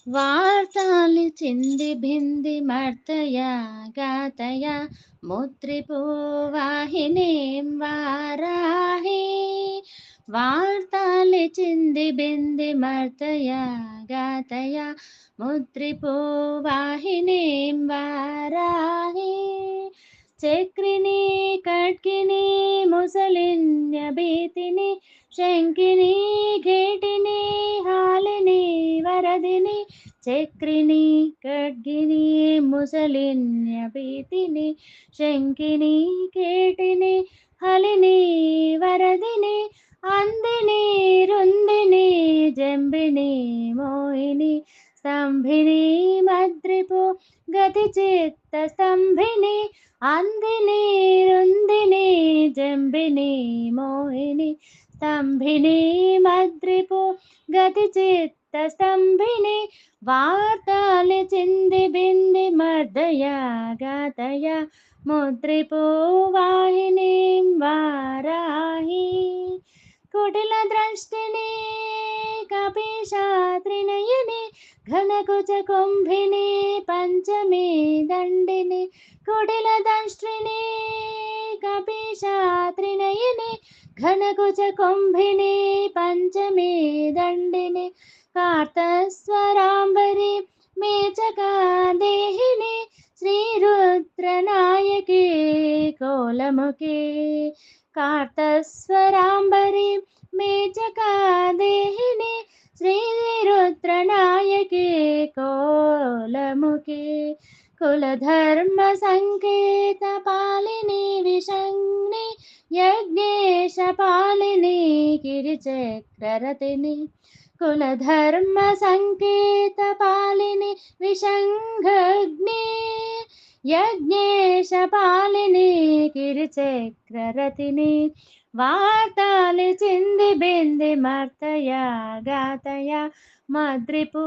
वार्तालि चिन्धि भिन्धि मर्तया गातया मुद्रिपो वाहिनीं वाराहि वार्तालि चिन्धि भिन्धि मर्तया गातया मुद्रिपो वाहिनीं वाराहि चक्रिणी कट्किनी मुसलिन्यभीतिनि शङ्किनी घेटिनी हालिनी वरदिनी చక్రిణి ఖడ్గిని ముసలిన్యభీతిని శంకిని కేటిని హలిని వరదిని అందిని రుందిని జంబిని మోహిని స్తంభిని మద్రిపు గతి చిత్త స్తంభిని అందిని రుందిని జంబిని మోహిని స్తంభిని మద్రిపు గతి చిత్త స్తంభిని వార్తాలి చింది బింది మర్దయా గాతయా ముద్రిపో వాహినీం వారాహి కుటిల ద్రష్టిని కపిశాత్రినయని ఘనకుచ కుంభిని పంచమీ దండిని కుటిల దష్ట్రిని కపిశాత్రినయని ఘనకుచ కుంభిని పంచమీ దండిని कार्तस्वराम्बरी मेचका देहिनी श्रीरुद्रनायके कोलमुखे कार्तस्वराम्बरी मेचका देहिनी श्रीरुद्रनायके कोलमुखे कुलधर्म संकेत पालिनी विषङ्नि यज्ञेश पालिनी गिरिचक्ररतिनी कुलधर्म संकेत पालिनी विशंघग्नि यज्ञेश पालिनी गिरिचक्ररतिनी वार्तालि चिन्धि बिन्धि मर्तया गातया मद्रिपु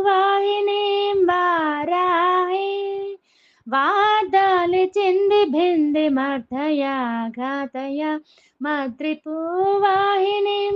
वाहिनीं वाराहि वार्तालि चिन्धि बिन्धि मर्तया गातया मद्रिपु वाहिनीं